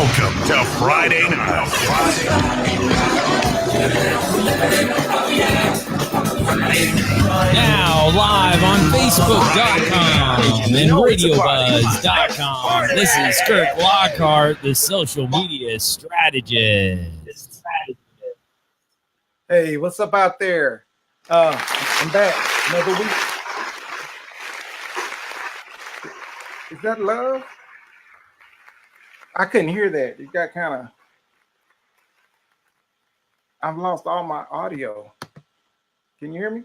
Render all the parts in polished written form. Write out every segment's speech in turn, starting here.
Welcome to Friday Night. Now live on Facebook.com and RadioBuzz.com. This is Kirk Lockhart, the social media strategist. Hey, what's up out there? I'm back. Another week. Is that love? I couldn't hear that. It got kind of... I've lost all my audio. Can you hear me?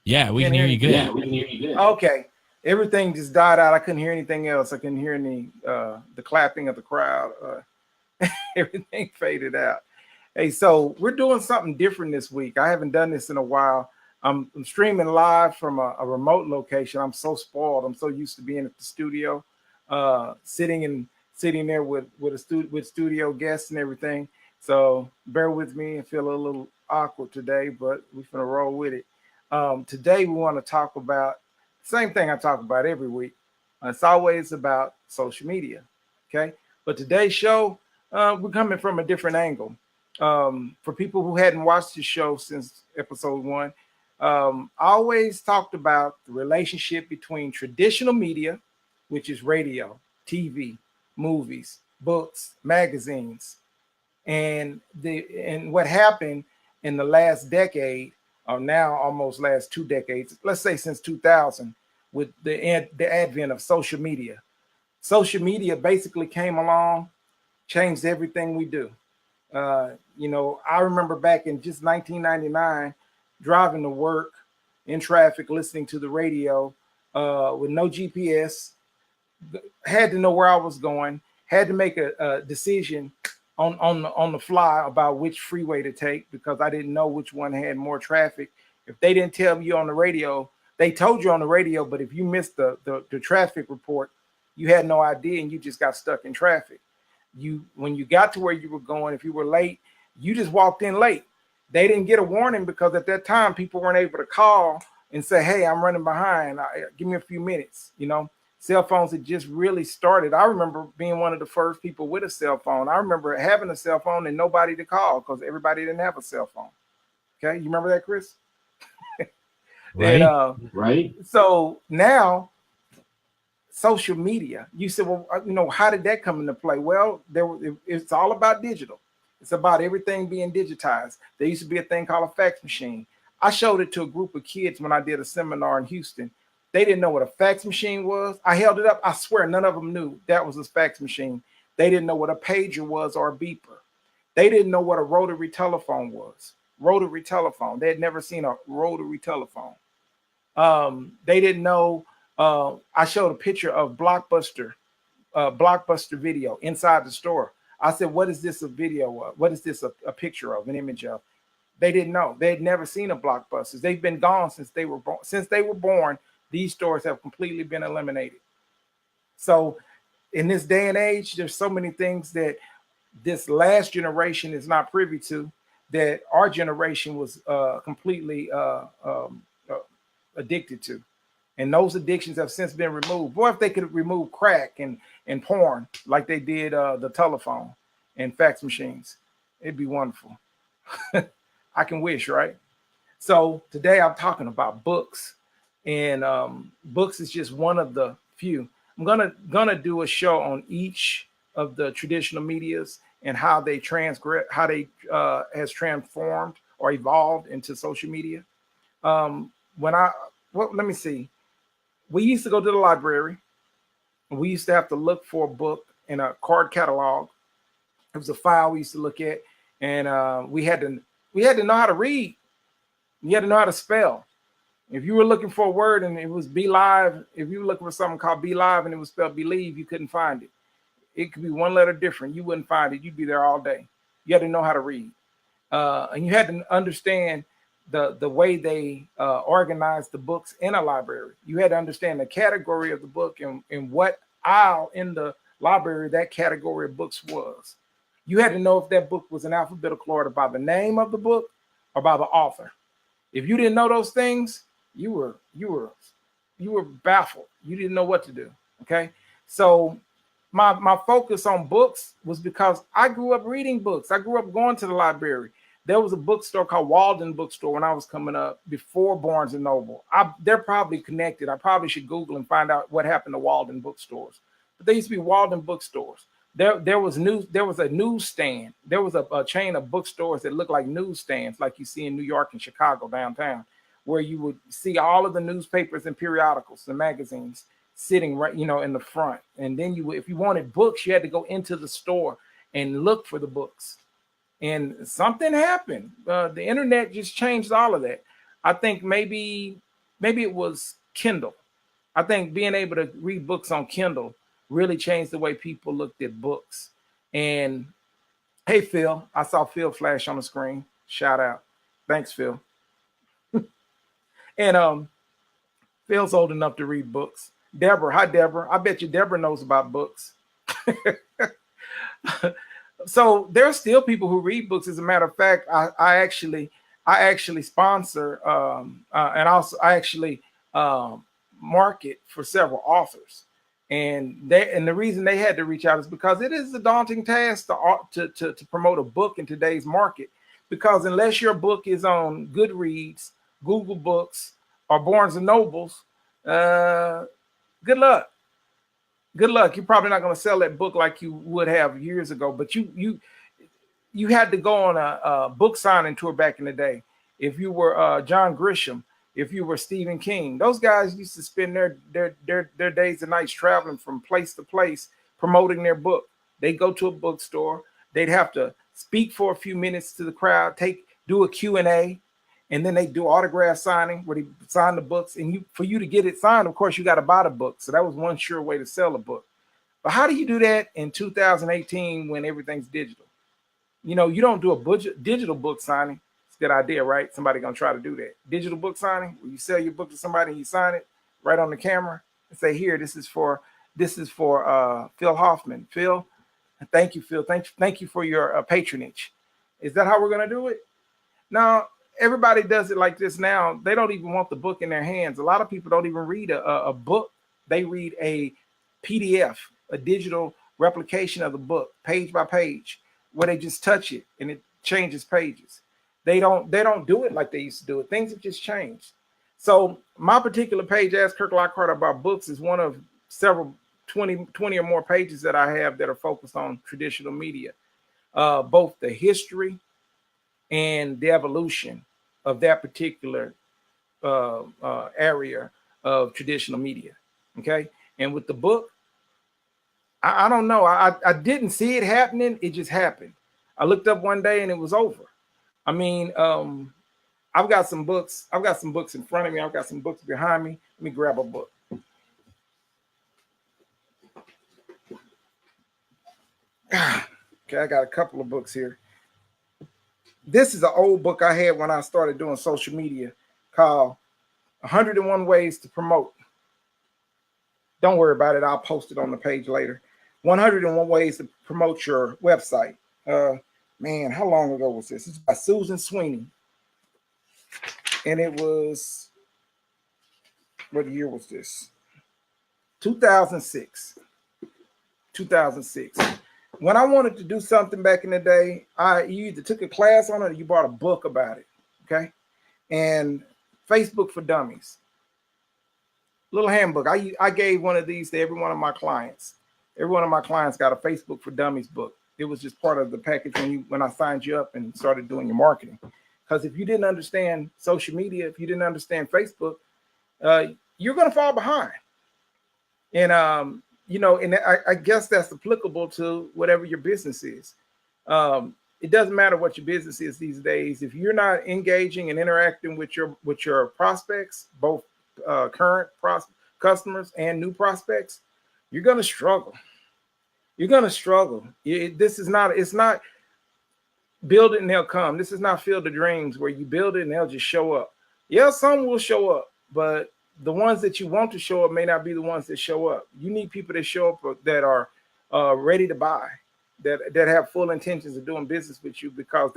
Yeah, we can hear you good. Yeah, we can hear you good. Okay. Everything just died out. I couldn't hear anything else. I couldn't hear any the clapping of the crowd. Everything faded out. Hey, so we're doing something different this week. I haven't done this in a while. I'm streaming live from a remote location. I'm so spoiled. I'm so used to being at the studio, sitting there with studio guests and everything. So bear with me. I feel a little awkward today, but we're gonna roll with it. Today we want to talk about the same thing I talk about every week. It's always about social media. Okay, but today's show we're coming from a different angle. For people who hadn't watched the show since episode 1, I always talked about the relationship between traditional media, which is radio, TV, movies, books, magazines, and what happened in the last decade, or now almost last 2 decades, let's say since 2000, with the advent of social media. Social media basically came along, changed everything we do. I remember back in just 1999, driving to work in traffic, listening to the radio with no GPS, had to know where I was going, had to make a decision on the fly about which freeway to take because I didn't know which one had more traffic. If they didn't tell you on the radio, they told you on the radio, but if you missed the traffic report, you had no idea and you just got stuck in traffic. When you got to where you were going, if you were late, you just walked in late. They didn't get a warning because at that time people weren't able to call and say, hey, I'm running behind. Give me a few minutes. Cell phones had just really started. I remember being one of the first people with a cell phone. I remember having a cell phone and nobody to call because everybody didn't have a cell phone. Okay, you remember that, Chris? Right. Right. So now, social media. You said, well, how did that come into play? Well, it's all about digital. It's about everything being digitized. There used to be a thing called a fax machine. I showed it to a group of kids when I did a seminar in Houston. They didn't know what a fax machine was. I held it up. I swear none of them knew that was a fax machine. They didn't know what a pager was or a beeper. They didn't know what a rotary telephone was. Rotary telephone. They had never seen a rotary telephone. They didn't know. I showed a picture of Blockbuster video inside the store. I said, what is this a video of? What is this a picture of, an image of? They didn't know. They had never seen a Blockbuster. They've been gone since they were born. Since they were born, these stores have completely been eliminated. So in this day and age, there's so many things that this last generation is not privy to that our generation was completely addicted to. And those addictions have since been removed. Boy, if they could remove crack and porn like they did the telephone and fax machines, it'd be wonderful. I can wish, right? So today I'm talking about books, and books is just one of the few. I'm gonna do a show on each of the traditional medias and how they has transformed or evolved into social media. Let me see. We used to go to the library, and we used to have to look for a book in a card catalog. It was a file we used to look at, and we had to know how to read. You had to know how to spell. If you were looking for a word and it was Be Live, if you were looking for something called Be Live and it was spelled Believe, you couldn't find it. It could be one letter different. You wouldn't find it. You'd be there all day. You had to know how to read, and you had to understand the way they organized the books in a library. You had to understand the category of the book and what aisle in the library that category of books was. You had to know if that book was in alphabetical order by the name of the book or by the author. If you didn't know those things, you were baffled. You didn't know what to do. Okay. So my focus on books was because I grew up reading books. I grew up going to the library. There was a bookstore called Walden Bookstore when I was coming up before Barnes and Noble. They're probably connected. I probably should Google and find out what happened to Walden bookstores. But there used to be Walden bookstores. There was a newsstand. There was a chain of bookstores that looked like newsstands, like you see in New York and Chicago downtown, where you would see all of the newspapers and periodicals and magazines sitting right, in the front. And then if you wanted books, you had to go into the store and look for the books. And something happened. The internet just changed all of that. I think maybe it was Kindle. I think being able to read books on Kindle really changed the way people looked at books. And hey, Phil, I saw Phil flash on the screen. Shout out. Thanks, Phil. And Phil's old enough to read books. Deborah, hi, Deborah. I bet you Deborah knows about books. So there are still people who read books. As a matter of fact, I actually sponsor and also I actually market for several authors. And the reason they had to reach out is because it is a daunting task to promote a book in today's market. Because unless your book is on Goodreads, Google Books, or Barnes and Nobles, good luck. Good luck. You're probably not going to sell that book like you would have years ago. But you had to go on a book signing tour back in the day. If you were John Grisham, if you were Stephen King, those guys used to spend their days and nights traveling from place to place promoting their book. They'd go to a bookstore. They'd have to speak for a few minutes to the crowd, do a Q&A, and then they do autograph signing where they sign the books. And for you to get it signed, of course, you got to buy the book. So that was one sure way to sell a book. But how do you do that in 2018 when everything's digital? You don't do a digital book signing. It's a good idea, right? Somebody gonna try to do that. Digital book signing, where you sell your book to somebody and you sign it right on the camera and say, "Here, this is for Phil Hoffman. Phil, thank you, Phil. Thank you for your patronage." Is that how we're gonna do it? Now, everybody does it like this now. They don't even want the book in their hands. A lot of people don't even read a book. They read a PDF, a digital replication of the book, page by page, where they just touch it and it changes pages. They don't do it like they used to do it. Things have just changed. So my particular page, Ask Kirk Lockhart About Books, is one of several 20 or more pages that I have that are focused on traditional media, both the history and the evolution of that particular area of traditional media. Okay. And with the book, I don't know. I didn't see it happening. It just happened. I looked up one day and it was over. I mean, I've got some books. I've got some books in front of me. I've got some books behind me. Let me grab a book. Okay, I got a couple of books here. This is an old book I had when I started doing social media called 101 Ways to Promote. Don't worry about it. I'll post it on the page later. 101 Ways to Promote Your Website. Man, how long ago was this? It's by Susan Sweeney. And it was, what year was this? 2006. 2006. When I wanted to do something back in the day, you either took a class on it or you bought a book about it. Okay. And Facebook for Dummies. Little handbook. I gave one of these to every one of my clients. Every one of my clients got a Facebook for Dummies book. It was just part of the package when I signed you up and started doing your marketing. Because if you didn't understand social media, if you didn't understand Facebook, you're going to fall behind. And, and I guess that's applicable to whatever your business is. It doesn't matter what your business is these days. If you're not engaging and interacting with your prospects, both current customers and new prospects, you're going to struggle. You're going to struggle. It's not build it and they'll come. This is not Field of Dreams where you build it and they'll just show up. Yeah, some will show up, but the ones that you want to show up may not be the ones that show up. You need people that show up that are ready to buy, that have full intentions of doing business with you, because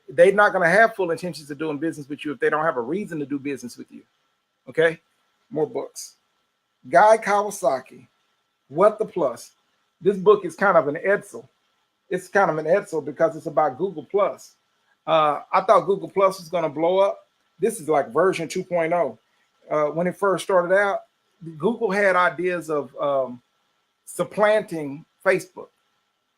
they're not going to have full intentions of doing business with you if they don't have a reason to do business with you. Okay, more books. Guy Kawasaki, What the Plus? this book is kind of an edsel. It's kind of an edsel because it's about Google Plus. I thought Google Plus was going to blow up. This is like version 2.0. When it first started out, Google had ideas of supplanting Facebook.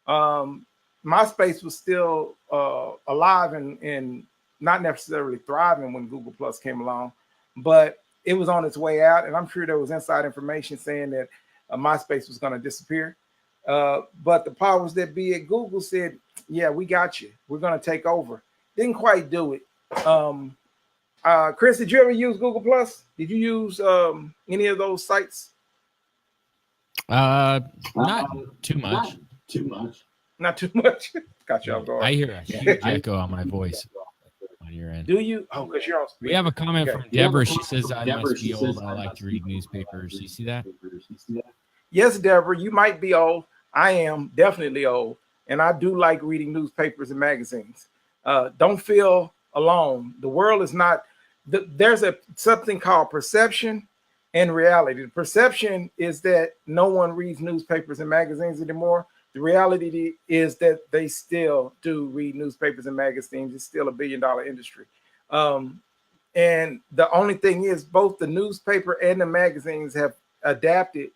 MySpace was still alive and not necessarily thriving when Google Plus came along, but it was on its way out. And I'm sure there was inside information saying that MySpace was going to disappear. But the powers that be at Google said, yeah, we got you. We're going to take over. Didn't quite do it. Chris, did you ever use Google Plus? Did you use any of those sites? Not too much. Not too much. Got you off guard. I hear a huge echo on my voice on your end. Do you? Oh, because you're on speaker. We have a comment from Deborah. She says, I must be old. I like to read newspapers. You see that? Yes, Deborah, you might be old. I am definitely old. And I do like reading newspapers and magazines. Don't feel alone. The world is not, there's something called perception and reality. The perception is that no one reads newspapers and magazines anymore. The reality is that they still do read newspapers and magazines. It's still $1 billion industry. And the only thing is both the newspaper and the magazines have adapted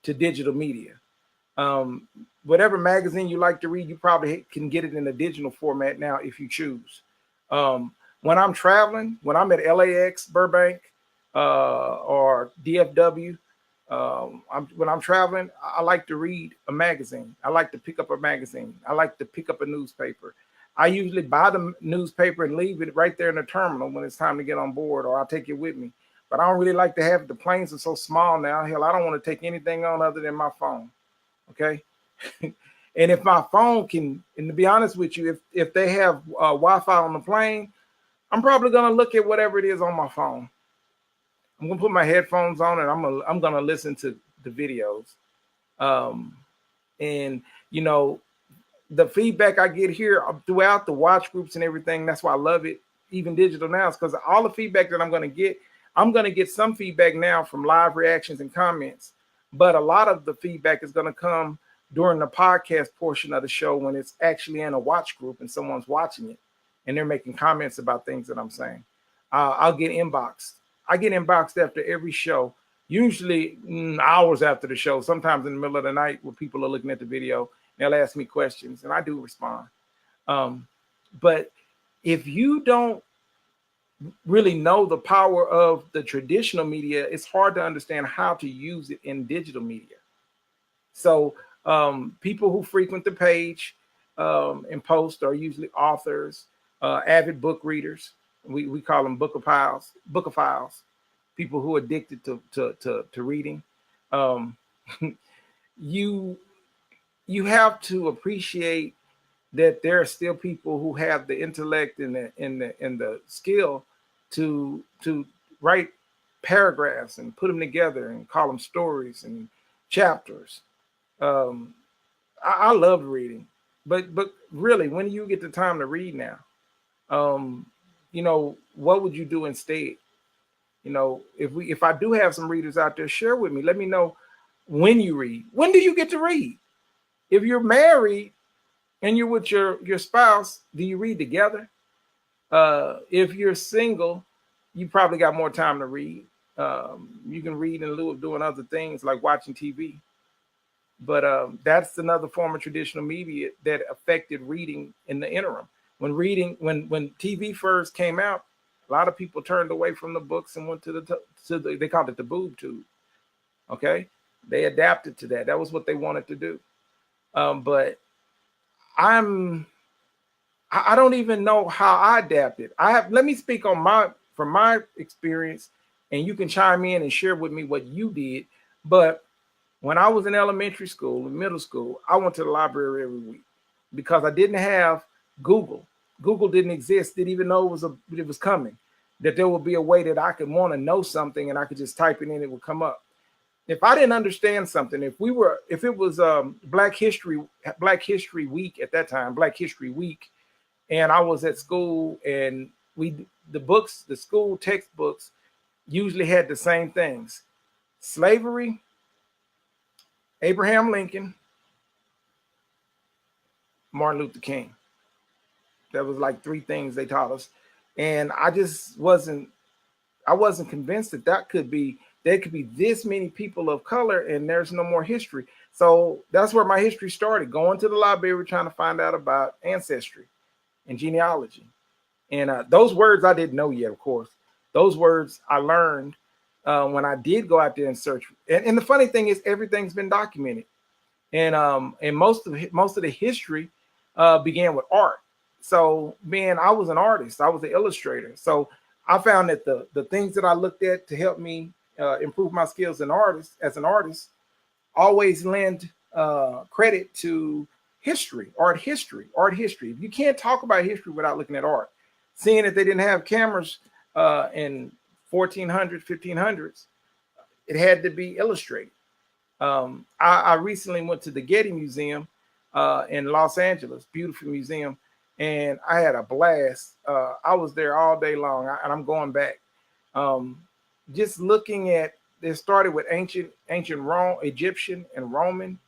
to digital media. Whatever magazine you like to read, you probably can get it in a digital format now if you choose. When I'm traveling, when I'm at LAX, Burbank, or DFW, when I'm traveling, I like to read a magazine. I like to pick up a magazine. I like to pick up a newspaper. I usually buy the newspaper and leave it right there in the terminal when it's time to get on board, or I'll take it with me. But I don't really like to have it. The planes are so small now. Hell, I don't want to take anything on other than my phone. Okay. And if my phone can, and to be honest with you, if they have Wi-Fi on the plane, I'm probably going to look at whatever it is on my phone. I'm going to put my headphones on and I'm going to listen to the videos. And, you know, the feedback I get here throughout the watch groups and everything, that's why I love it, even digital now, is because all the feedback that I'm going to get some feedback now from live reactions and comments. But a lot of the feedback is going to come during the podcast portion of the show when it's actually in a watch group and someone's watching it and they're making comments about things that I'm saying. I'll get inboxed. I get inboxed after every show, usually hours after the show, sometimes in the middle of the night where people are looking at the video. They'll ask me questions and I do respond. But if you don't really know the power of the traditional media, it's hard to understand how to use it in digital media. So people who frequent the page and post are usually authors, avid book readers. We call them bookophiles, people who are addicted to reading. You have to appreciate that there are still people who have the intellect and the skill to write paragraphs and put them together and call them stories and chapters. I love reading, but really, when do you get the time to read now? You know, what would you do instead? You know, if I do have some readers out there, share with me. Let me know when you read. When do you get to read? If you're married and you're with your spouse, do you read together? If you're single, you probably got more time to read. You can read in lieu of doing other things like watching TV. But that's another form of traditional media that affected reading in the interim. When TV first came out, a lot of people turned away from the books and went to the they called it the boob tube. Okay, they adapted to that. That was what they wanted to do. But I don't even know how I adapted. Let me speak on from my experience, and you can chime in and share with me what you did. But when I was in elementary school and middle school, I went to the library every week because I didn't have Google. Google didn't exist. Didn't even know it was coming. That there would be a way that I could want to know something and I could just type it in, it would come up. If I didn't understand something, if it was Black History Week at that time, Black History Week, and I was at school and the school textbooks usually had the same things: slavery, Abraham Lincoln, Martin Luther King. That was like 3 things they taught us. And I just wasn't convinced that there could be this many people of color and there's no more history. So that's where my history started, going to the library, trying to find out about ancestry and genealogy. And those words I didn't know yet, of course. Those words I learned when I did go out there and search. And the funny thing is, everything's been documented. And most of the history began with art. So, man, I was an artist. I was an illustrator. So I found that the things that I looked at to help me improve my skills as an artist, always lend credit to history, art history. If you can't talk about history without looking at art, seeing that they didn't have cameras in 1400s, 1500s, it had to be illustrated. I recently went to the Getty Museum in Los Angeles, beautiful museum, and I had a blast. I was there all day long, and I'm going back. Just looking at, they started with ancient Rome, Egyptian and Roman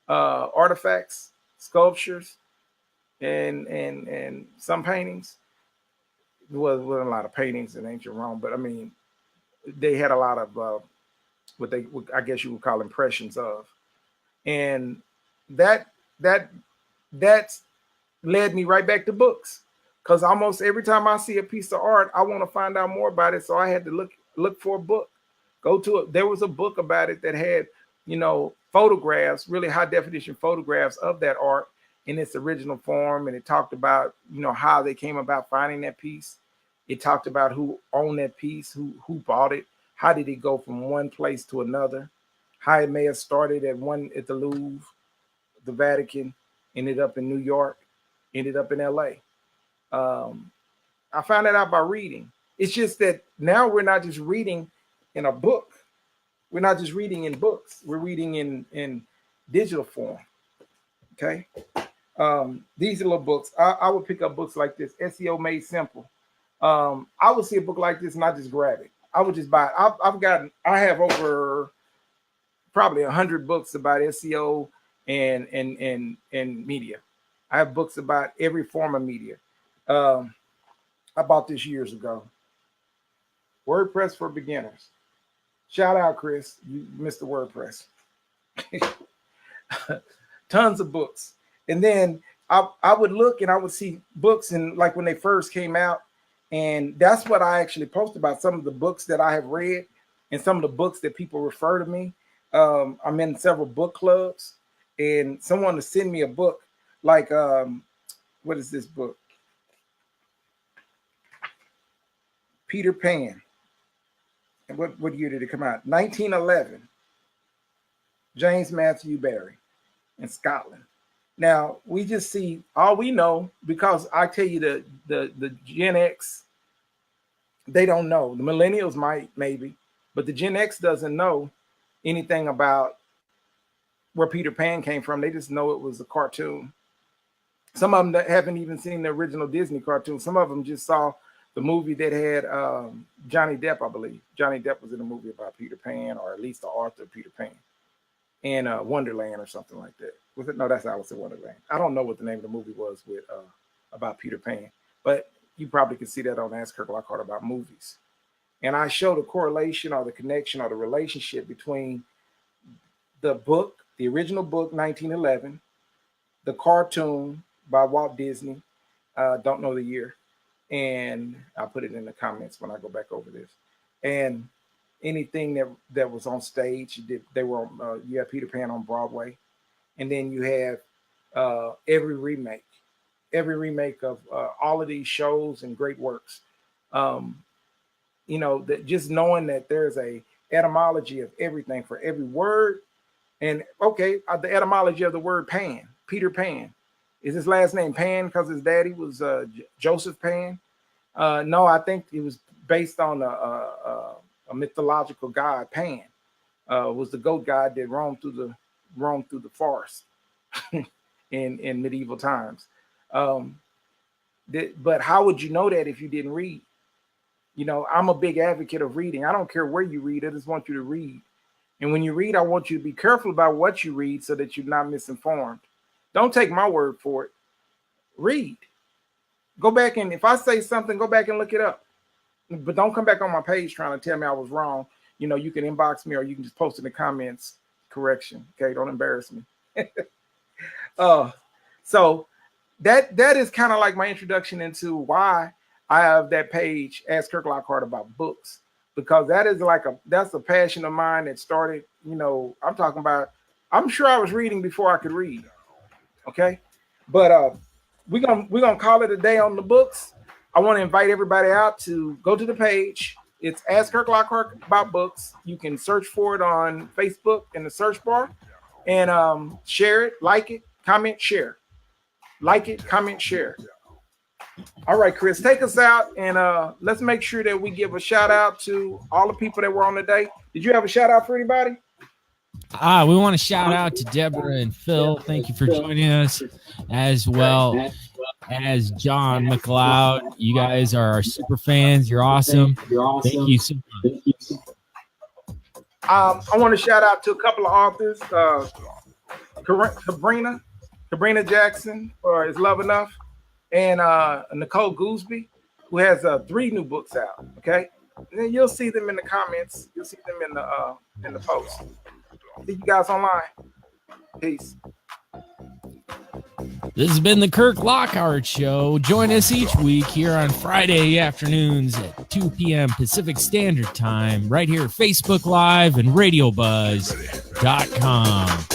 artifacts, sculptures, and some paintings. There wasn't a lot of paintings in ancient Rome, but I mean, they had a lot of I guess you would call impressions of, and that led me right back to books, because almost every time I see a piece of art, I want to find out more about it. So I had to look for a book. There was a book about it that had, photographs, really high definition photographs of that art in its original form, and it talked about how they came about finding that piece. It talked about who owned that piece, who bought it, how did it go from one place to another, how it may have started at the Louvre, the Vatican, ended up in New York, ended up in LA. I found that out by reading. It's just that now we're not just reading in a book. We're not just reading in books. We're reading in digital form. Okay. These are little books. I would pick up books like this, SEO Made Simple. I would see a book like this and I just grab it. I would just buy it. I have over probably 100 books about SEO and media. I have books about every form of media. I bought this years ago. WordPress for Beginners. Shout out, Chris. You missed the WordPress. Tons of books. And then I would look and I would see books, and like when they first came out, and that's what I actually post about, some of the books that I have read and some of the books that people refer to me. I'm in several book clubs, and someone to send me a book like, what is this book? Peter Pan. And what year did it come out? 1911. James Matthew Barrie in Scotland. Now, we just see, all we know, because I tell you the Gen X, they don't know. The millennials might, maybe, but the Gen X doesn't know anything about where Peter Pan came from. They just know it was a cartoon. Some of them that haven't even seen the original Disney cartoon. Some of them just saw the movie that had Johnny Depp, I believe. Johnny Depp was in a movie about Peter Pan, or at least the author of Peter Pan, and Wonderland or something like that. Was it? No, that's Alice in Wonderland. I don't know what the name of the movie was with about Peter Pan, but you probably can see that on Ask Kirk Lockhart About Movies. And I show the correlation or the connection or the relationship between the book, the original book, 1911, the cartoon by Walt Disney, don't know the year, and I'll put it in the comments when I go back over this, and anything that was on stage. They were on, you have Peter Pan on Broadway, and then you have every remake of all of these shows and great works. That just knowing that there's a etymology of everything for every word. And okay, the etymology of the word Pan, Peter Pan. Is his last name Pan because his daddy was Joseph Pan? No, I think it was based on a mythological god. Pan was the goat god that roamed through the forest in medieval times. But how would you know that if you didn't read? I'm a big advocate of reading. I don't care where you read. I just want you to read. And when you read, I want you to be careful about what you read so that you're not misinformed. Don't take my word for it. read. Go back and if I say something, go back and look it up. But don't come back on my page trying to tell me I was wrong. You know, you can inbox me or you can just post in the comments correction. Okay, don't embarrass me. So that is kind of like my introduction into why I have that page, Ask Kirk Lockhart About Books, because that is that's a passion of mine that started, you know, I'm sure I was reading before I could read. Okay. But we're gonna call it a day on the books. I want to invite everybody out to go to the page. It's Ask Kirk Lockhart About Books. You can search for it on Facebook in the search bar and share it, like it, comment, share. Like it, comment, share. All right, Chris, take us out and let's make sure that we give a shout out to all the people that were on today. Did you have a shout out for anybody? We want to shout out to Deborah and Phil. Thank you for joining us, as well as John McLeod. You guys are our super fans. You're awesome. Thank you so much. I want to shout out to a couple of authors, Sabrina Jackson for Is Love Enough, and Nicole Gooseby, who has 3 new books out. Okay, and then you'll see them in the comments. You'll see them in the post. See you guys online. Peace. This has been the Kirk Lockhart Show. Join us each week here on Friday afternoons at 2 p.m. Pacific Standard Time, right here at Facebook Live and RadioBuzz.com.